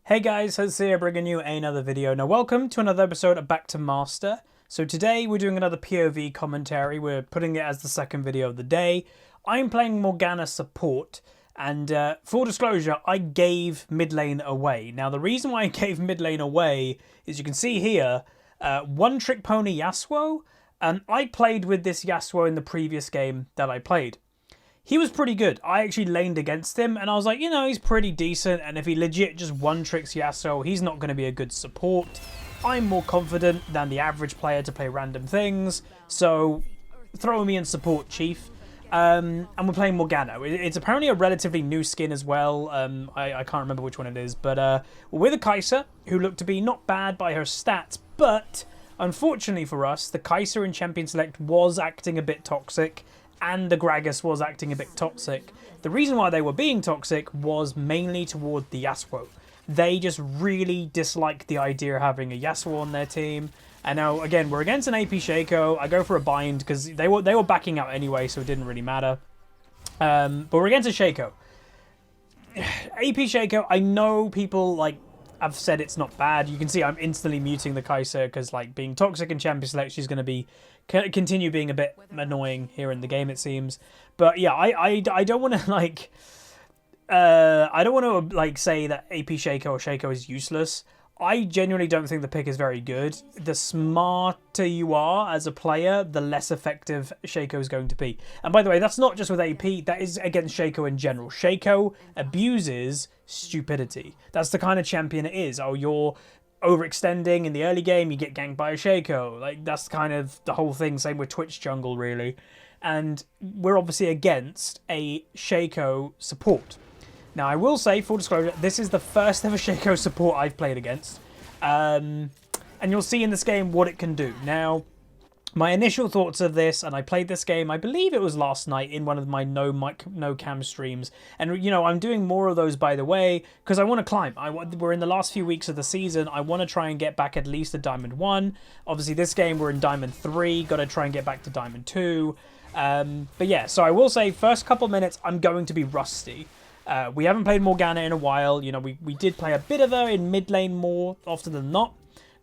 Hey guys, Huz here bringing you another video. Now welcome to another episode of Back to Master. So today we're doing another POV commentary. We're putting it as the second video of the day. I'm playing Morgana support and full disclosure, I gave mid lane away. Now the reason why I gave mid lane away is you can see here, one trick pony Yasuo, and I played with this Yasuo in the previous game that I played. He was pretty good. I actually laned against him and I was like, you know, he's pretty decent. And if he legit just one-tricks Yasuo, he's not going to be a good support. I'm more confident than the average player to play random things. So throw me in support, chief. And we're playing Morgana. It's apparently a relatively new skin as well. I can't remember which one it is. But we're with a Kai'Sa, who looked to be not bad by her stats. But unfortunately for us, the Kai'Sa in Champion Select was acting a bit toxic. And the Gragas was acting a bit toxic. The reason why they were being toxic was mainly toward the Yasuo. They just really disliked the idea of having a Yasuo on their team. And now, again, we're against an AP Shaco. I go for a bind because they were backing out anyway, so it didn't really matter. But we're against a Shaco. AP Shaco, I know people, like, I've said it's not bad. You can see I'm instantly muting the Kai'Sa because, like, being toxic in Champion Select, she's going to continue being a bit annoying here in the game, it seems. But yeah, I don't want to like I don't want to like say that AP Shaco or Shaco is useless. I genuinely don't think the pick is very good. The smarter you are as a player, the less effective Shaco is going to be. And by the way, that's not just with AP, that is against Shaco in general. Shaco abuses stupidity. That's the kind of champion it is. Oh, you're overextending in the early game, you get ganked by a Shaco. Like, that's kind of the whole thing. Same with Twitch jungle, really. And we're obviously against a Shaco support. Now, I will say, full disclosure, this is the first ever Shaco support I've played against. And you'll see in this game what it can do. Now, my initial thoughts of this, and I played this game, I believe it was last night in one of my no cam streams. And, you know, I'm doing more of those, by the way, because I want to climb. We're in the last few weeks of the season. I want to try and get back at least to Diamond 1. Obviously, this game, we're in Diamond 3. Got to try and get back to Diamond 2. But yeah, so I will say, first couple minutes, I'm going to be rusty. We haven't played Morgana in a while. You know, we did play a bit of her in mid lane more often than not.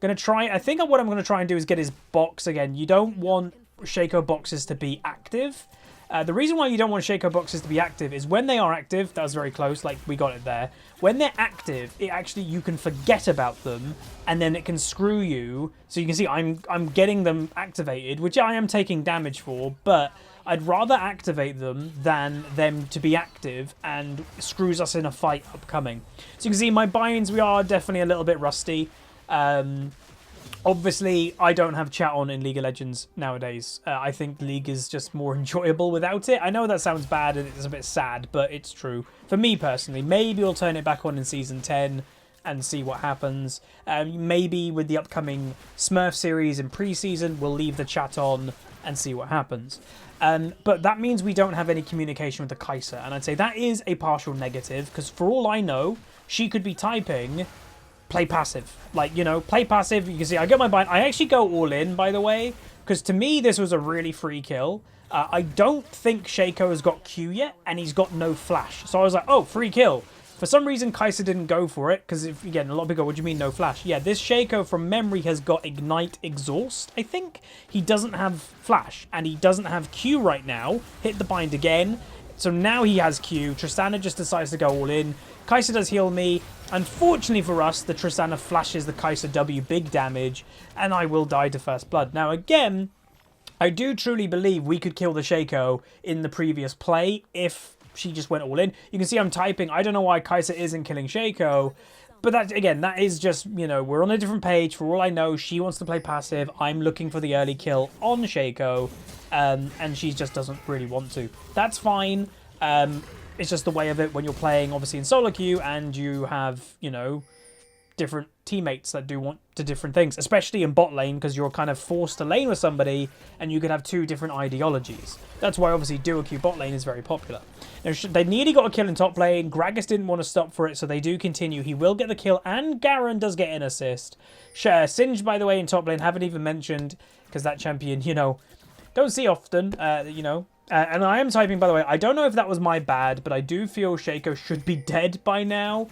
I think what I'm going to try and do is get his box again. You don't want Shaco boxes to be active. The reason why you don't want Shaco boxes to be active is when they are active, that was very close, like we got it there. When they're active, you can forget about them and then it can screw you. So you can see I'm getting them activated, which I am taking damage for, but I'd rather activate them than them to be active and screws us in a fight upcoming. So you can see my binds, we are definitely a little bit rusty. Obviously, I don't have chat on in League of Legends nowadays. I think League is just more enjoyable without it. I know that sounds bad and it's a bit sad, but it's true. For me personally, maybe we'll turn it back on in Season 10 and see what happens. Maybe with the upcoming Smurf series in pre-season, we'll leave the chat on and see what happens. But that means we don't have any communication with the Kai'Sa, and I'd say that is a partial negative, because for all I know, she could be typing play passive. Like, you know, play passive. You can see I get my bind. I actually go all in, by the way, because to me, this was a really free kill. I don't think Shaco has got Q yet, and he's got no flash. So I was like, oh, free kill. For some reason, Kai'Sa didn't go for it, because, again, a lot of people go, what do you mean no flash? Yeah, this Shaco, from memory, has got Ignite Exhaust, I think. He doesn't have flash, and he doesn't have Q right now. Hit the bind again. So now he has Q. Tristana just decides to go all in. Kai'Sa does heal me. Unfortunately for us, the Tristana flashes the Kai'Sa W big damage, and I will die to first blood. Now, again, I do truly believe we could kill the Shaco in the previous play if she just went all in. You can see I'm typing. I don't know why Kai'Sa isn't killing Shaco, but that, again, that is just, you know, we're on a different page. For all I know, she wants to play passive. I'm looking for the early kill on Shaco, and she just doesn't really want to. That's fine. It's just the way of it when you're playing, obviously, in solo queue, and you have, you know, different teammates that do want to different things, especially in bot lane, because you're kind of forced to lane with somebody, and you could have two different ideologies. That's why, obviously, duo queue bot lane is very popular. Now, they nearly got a kill in top lane. Gragas didn't want to stop for it, so they do continue. He will get the kill, and Garen does get an assist. Singed, by the way, in top lane, haven't even mentioned, because that champion, you know, don't see often, you know. And I am typing, by the way. I don't know if that was my bad, but I do feel Shaco should be dead by now.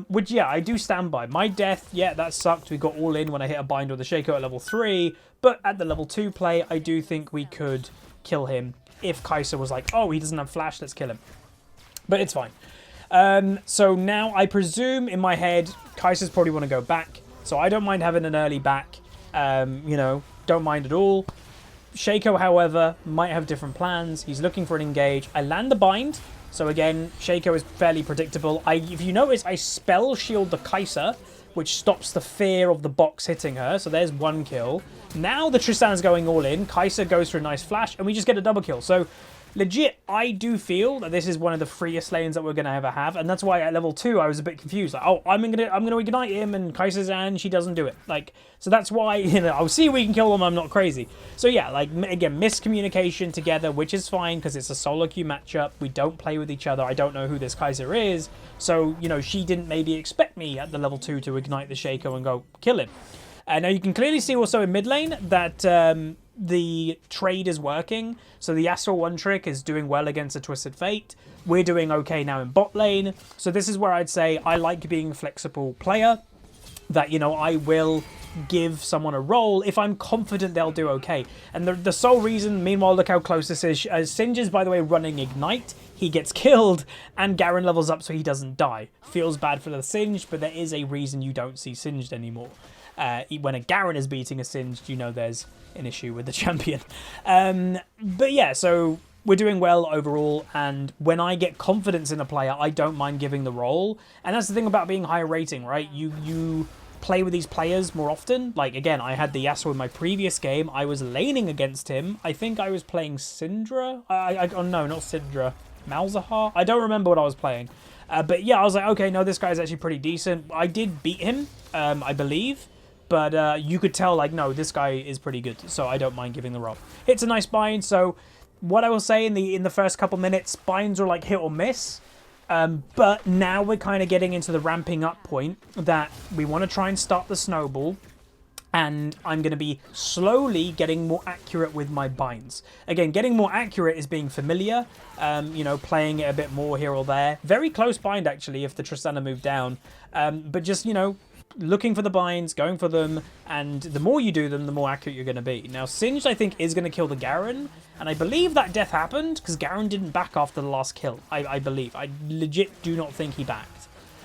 Which, yeah, I do stand by. My death, yeah, that sucked. We got all in when I hit a bind with the Shaco at level 3. But at the level 2 play, I do think we could kill him if Kai'Sa was like, oh, he doesn't have flash, let's kill him. But it's fine. So now I presume in my head, Kai'Sa's probably want to go back. So I don't mind having an early back. You know, don't mind at all. Shaco, however, might have different plans. He's looking for an engage. I land the bind. So again, Shaco is fairly predictable. If you notice, I spell shield the Kai'Sa, which stops the fear of the box hitting her. So there's 1 kill. Now the Tristan's going all in. Kai'Sa goes for a nice flash, and we just get a double kill. So legit, I do feel that this is one of the freest lanes that we're going to ever have, and that's why at level 2 I was a bit confused. Like, oh, I'm gonna ignite him, and Kai'Sa's and she doesn't do it. Like, so that's why, you know, I'll see if we can kill them. I'm not crazy. So yeah, like again, miscommunication together, which is fine because it's a solo queue matchup. We don't play with each other. I don't know who this Kai'Sa is, so you know, she didn't maybe expect me at the level 2 to ignite the Shaco and go kill him. Now you can clearly see also in mid lane that the trade is working. So the Yasuo one trick is doing well against a Twisted Fate. We're doing okay now in bot lane. So this is where I'd say I like being a flexible player. That, you know, I will give someone a role if I'm confident they'll do okay. And the sole reason, meanwhile, look how close this is. Singed is, by the way, running Ignite. He gets killed, and Garen levels up so he doesn't die. Feels bad for the Singed, but there is a reason you don't see Singed anymore. When a Garen is beating a Singed, you know there's an issue with the champion. But yeah, so we're doing well overall, and when I get confidence in a player, I don't mind giving the role. And that's the thing about being higher rating, right? You play with these players more often. Like, again, I had the Yasuo in my previous game. I was laning against him. I think I was playing Syndra. Oh, no, not Syndra. Malzahar? I don't remember what I was playing. But yeah, I was like, okay, no, this guy's actually pretty decent. I did beat him, I believe. But you could tell, like, no, this guy is pretty good. So I don't mind giving the role. It's a nice bind. So what I will say in the first couple minutes, binds are like hit or miss. But now we're kind of getting into the ramping up point that we want to try and start the snowball. And I'm going to be slowly getting more accurate with my binds. Again, getting more accurate is being familiar, you know, playing it a bit more here or there. Very close bind, actually, if the Tristana moved down. But just, you know, looking for the binds, going for them, and the more you do them, the more accurate you're going to be. Now, Singed, I think, is going to kill the Garen, and I believe that death happened because Garen didn't back after the last kill, I believe. I legit do not think he backed.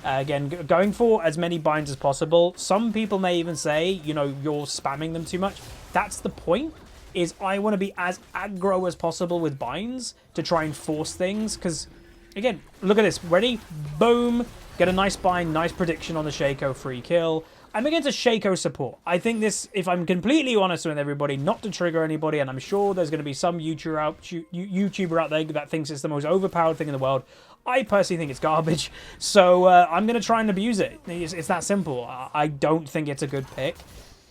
Again, going for as many binds as possible. Some people may even say, you know, you're spamming them too much. That's the point, is I want to be as aggro as possible with binds to try and force things, because, again, look at this. Ready? Boom. Get a nice bind, nice prediction on the Shaco, free kill. I'm against a Shaco support. I think this, if I'm completely honest with everybody, not to trigger anybody, and I'm sure there's going to be some YouTuber out there that thinks it's the most overpowered thing in the world. I personally think it's garbage, so I'm going to try and abuse it. It's that simple. I don't think it's a good pick,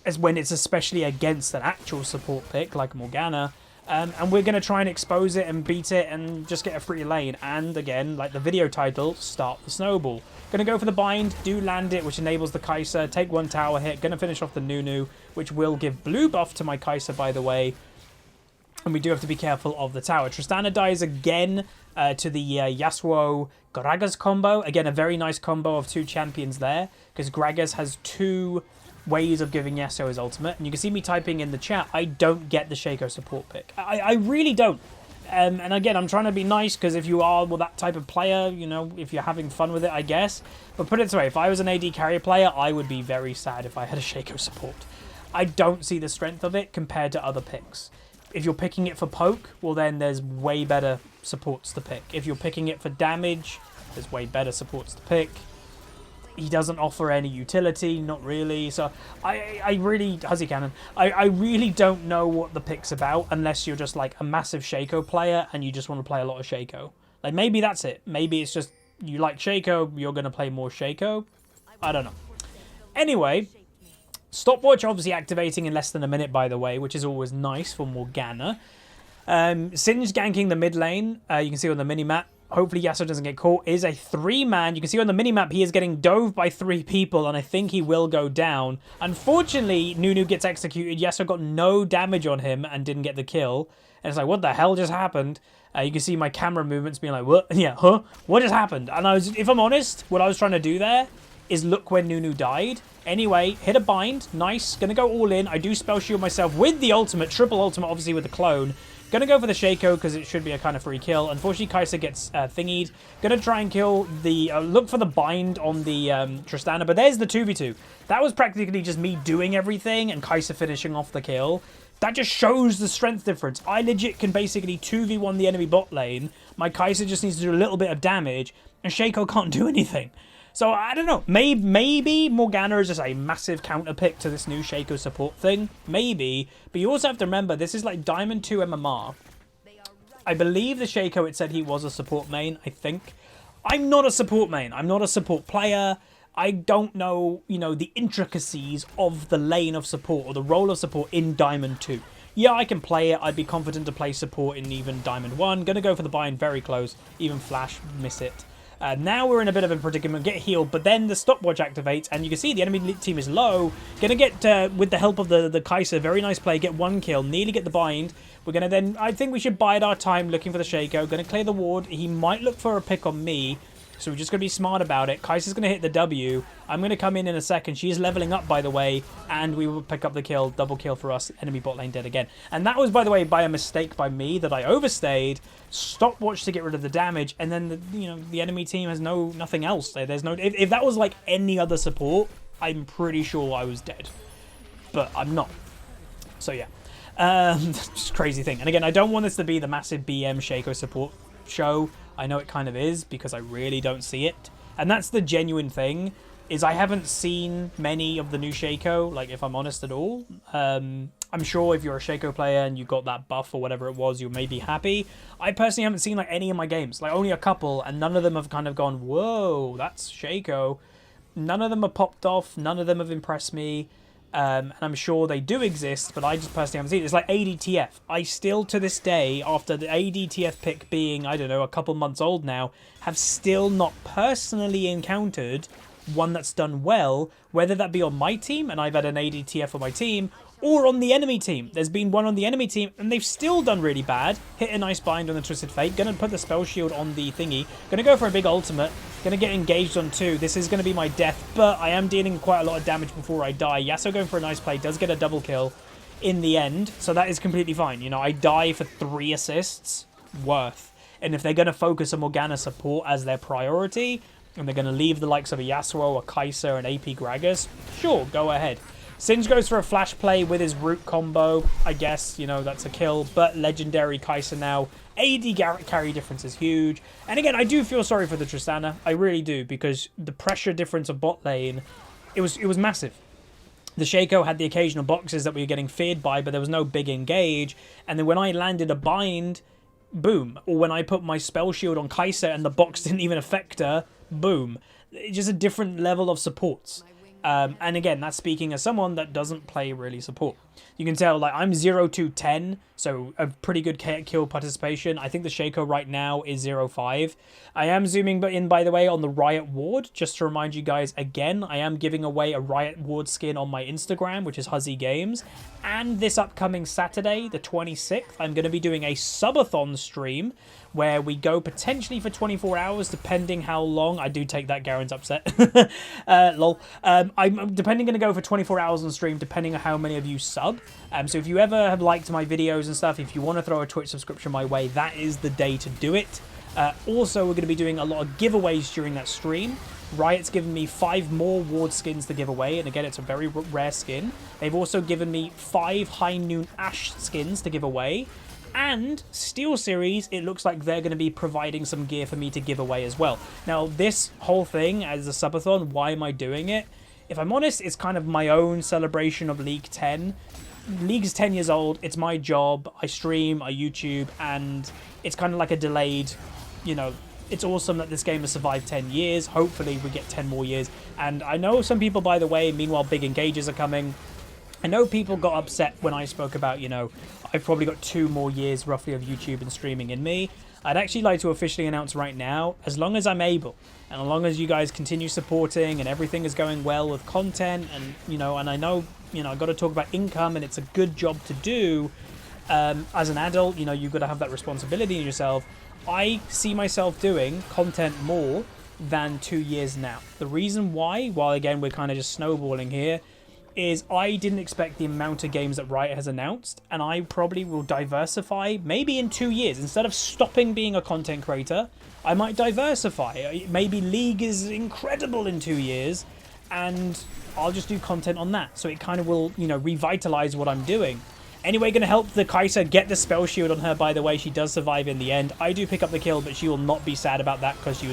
as when it's especially against an actual support pick like Morgana. And we're going to try and expose it and beat it and just get a free lane. And again, like the video title, start the snowball. Going to go for the bind, do land it, which enables the Kai'Sa, take one tower hit. Going to finish off the Nunu, which will give blue buff to my Kai'Sa, by the way. And we do have to be careful of the tower. Tristana dies again to the Yasuo Gragas combo. Again, a very nice combo of two champions there, because Gragas has two ways of giving Yasuo his ultimate. And you can see me typing in the chat, I don't get the Shaco support pick. I really don't. And again, I'm trying to be nice, because if you are that type of player, you know, if you're having fun with it, I guess. But put it this way, if I was an AD carry player, I would be very sad if I had a Shaco support. I don't see the strength of it compared to other picks. If you're picking it for poke, well then there's way better supports to pick. If you're picking it for damage, there's way better supports to pick. He doesn't offer any utility, not really. So I really, Huzzy Cannon, I really don't know what the pick's about unless you're just like a massive Shaco player and you just want to play a lot of Shaco. Like maybe that's it. Maybe it's just you like Shaco, you're going to play more Shaco. I don't know. Anyway, stopwatch obviously activating in less than a minute, by the way, which is always nice for Morgana. Singed ganking the mid lane. You can see on the mini-map. hopefully Yasuo doesn't get caught, is a 3-man. You can see on the minimap he is getting dove by 3 people, and I think he will go down. Unfortunately, Nunu gets executed. Yasuo got no damage on him and didn't get the kill. And it's like, what the hell just happened? You can see my camera movements being like, what? Yeah, huh? What just happened? And if I'm honest, what I was trying to do there is look when Nunu died. Anyway, hit a bind. Nice. Gonna go all in. I do spell shield myself with the ultimate. Triple ultimate, obviously, with the clone. Gonna go for the Shaco because it should be a kind of free kill. Unfortunately, Kai'Sa gets thingied. Gonna try and kill the... look for the bind on the Tristana, but there's the 2v2. That was practically just me doing everything and Kai'Sa finishing off the kill. That just shows the strength difference. I legit can basically 2v1 the enemy bot lane. My Kai'Sa just needs to do a little bit of damage, and Shaco can't do anything. So, I don't know. Maybe Morgana is just a massive counter pick to this new Shaco support thing. Maybe. But you also have to remember, this is like Diamond 2 MMR. I believe the Shaco, it said he was a support main, I think. I'm not a support main. I'm not a support player. I don't know, you know, the intricacies of the lane of support or the role of support in Diamond 2. Yeah, I can play it. I'd be confident to play support in even Diamond 1. Gonna go for the bind very close. Even flash, miss it. Now we're in a bit of a predicament, get healed, but then the stopwatch activates, and you can see the enemy team is low. Gonna get, with the help of the Kai'Sa, very nice play, get 1 kill, nearly get the bind. We're gonna then, I think we should bide our time looking for the Shaco. Gonna clear the ward. He might look for a pick on me, so we're just gonna be smart about it. Kai'Sa's gonna hit the W. I'm gonna come in a second. She is leveling up, by the way, and we will pick up the kill. Double kill for us. Enemy bot lane dead again. And that was, by the way, by a mistake by me that I overstayed. Stopwatch to get rid of the damage, and then the enemy team has nothing else. There's no. If that was like any other support, I'm pretty sure I was dead, but I'm not. So yeah, just crazy thing. And again, I don't want this to be the massive BM Shaco support show. I know it kind of is because I really don't see it, and that's the genuine thing. Is I haven't seen many of the new Shaco, like if I'm honest at all. I'm sure if you're a Shaco player and you got that buff or whatever it was, you may be happy. I personally haven't seen like any of my games, like only a couple, and none of them have kind of gone, whoa, that's Shaco. None of them have popped off. None of them have impressed me. And I'm sure they do exist, but I just personally haven't seen it. It's like ADTF. I still, to this day, after the ADTF pick being, I don't know, a couple months old now, have still not personally encountered one that's done well, whether that be on my team, and I've had an ADTF on my team, or on the enemy team. There's been one on the enemy team, and they've still done really bad. Hit a nice bind on the Twisted Fate. Gonna put the spell shield on the thingy. Gonna go for a big ultimate. Gonna get engaged on 2. This is gonna be my death, but I am dealing quite a lot of damage before I die. Yasuo going for a nice play. Does get a double kill in the end, so that is completely fine. You know, I die for 3 assists. Worth. And if they're gonna focus on Morgana support as their priority, and they're going to leave the likes of a Yasuo, a Kai'Sa, and AP Gragas, sure, go ahead. Singe goes for a flash play with his root combo. I guess, you know, that's a kill, but legendary Kai'Sa now. AD carry difference is huge. And again, I do feel sorry for the Tristana. I really do, because the pressure difference of bot lane, it was massive. The Shaco had the occasional boxes that we were getting feared by, but there was no big engage. And then when I landed a bind, boom. Or when I put my spell shield on Kai'Sa and the box didn't even affect her, boom. It's just a different level of supports. And again, that's speaking as someone that doesn't play really support. You can tell, like, I'm 0-10, so a pretty good kill participation. I think the Shaco right now is 0-5. I am zooming in, by the way, on the Riot Ward. Just to remind you guys, again, I am giving away a Riot Ward skin on my Instagram, which is Huzzy Games. And this upcoming Saturday, the 26th, I'm going to be doing a subathon stream where we go potentially for 24 hours, depending how long. I do take that, Garen's upset. Lol. I'm depending going to go for 24 hours on stream, depending on how many of you sub. So if you ever have liked my videos and stuff, if you want to throw a Twitch subscription my way, that is the day to do it. Also, we're going to be doing a lot of giveaways during that stream. Riot's given me 5 more Ward skins to give away, and again, it's a very rare skin. They've also given me 5 High Noon Ash skins to give away. And Steel Series, it looks like they're going to be providing some gear for me to give away as well. Now, this whole thing as a subathon, why am I doing it? If I'm honest, it's kind of my own celebration of League 10. League's 10 years old. It's my job. I stream, I YouTube, and it's kind of like a delayed, you know, it's awesome that this game has survived 10 years. Hopefully we get 10 more years. And I know some people, by the way, meanwhile, big engages are coming. I know people got upset when I spoke about, you know, I've probably got 2 more years roughly of YouTube and streaming in me. I'd actually like to officially announce right now, as long as I'm able, and as long as you guys continue supporting and everything is going well with content, and, you know, and I know, you know, I've got to talk about income and it's a good job to do. As an adult, you know, you've got to have that responsibility in yourself. I see myself doing content more than 2 years now. The reason why, while again we're kind of just snowballing here, is I didn't expect the amount of games that Riot has announced, and I probably will diversify maybe in 2 years. Instead of stopping being a content creator, I might diversify. Maybe League is incredible in 2 years, and I'll just do content on that. So it kind of will, you know, revitalize what I'm doing. Anyway, going to help the Kai'Sa get the spell shield on her, by the way. She does survive in the end. I do pick up the kill, but she will not be sad about that because she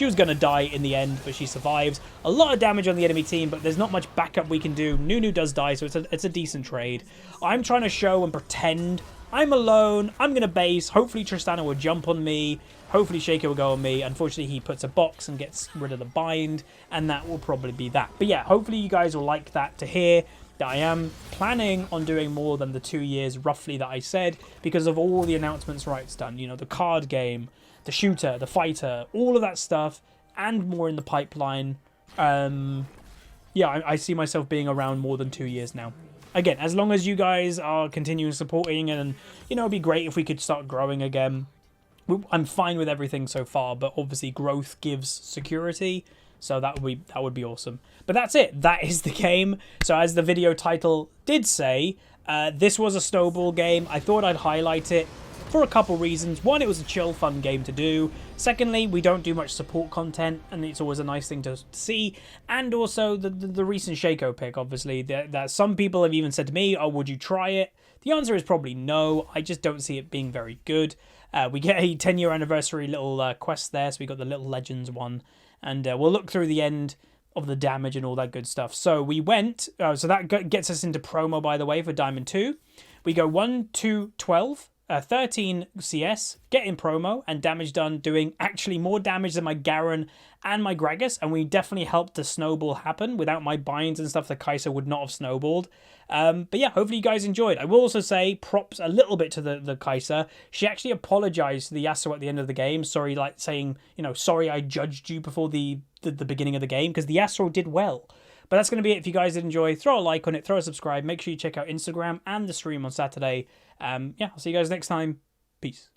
was going to die in the end, but she survives. A lot of damage on the enemy team, but there's not much backup we can do. Nunu does die, so it's a decent trade. I'm trying to show and pretend I'm alone. I'm going to base. Hopefully Tristana will jump on me. Hopefully Shaker will go on me. Unfortunately, he puts a box and gets rid of the bind, and that will probably be that. But yeah, hopefully you guys will like that to hear. That I am planning on doing more than the 2 years roughly that I said, because of all the announcements Riot's done. You know, the card game, the shooter, the fighter, all of that stuff, and more in the pipeline. Yeah, I see myself being around more than 2 years now. Again, as long as you guys are continuing supporting, and, you know, it'd be great if we could start growing again. I'm fine with everything so far, but obviously growth gives security. So that would be awesome. But that's it. That is the game. So as the video title did say, this was a snowball game. I thought I'd highlight it for a couple reasons. One, it was a chill, fun game to do. Secondly, we don't do much support content, and it's always a nice thing to see. And also the recent Shaco pick, obviously. That some people have even said to me, oh, would you try it? The answer is probably no. I just don't see it being very good. We get a 10-year anniversary little quest there, so we got the little Legends one. And we'll look through the end of the damage and all that good stuff. So we went, so that gets us into promo, by the way, for Diamond 2. We go 1 to 12, 13 CS, get in promo, and damage done, doing actually more damage than my Garen and my Gragas. And we definitely helped the snowball happen. Without my binds and stuff, the Kai'Sa would not have snowballed. But yeah, hopefully you guys enjoyed. I will also say props a little bit to the Kai'Sa. She actually apologized to the Yasuo at the end of the game. Sorry, like saying, you know, sorry I judged you before the beginning of the game, because the Yasuo did well. But that's going to be it. If you guys did enjoy, throw a like on it, throw a subscribe. Make sure you check out Instagram and the stream on Saturday. Yeah, I'll see you guys next time. Peace.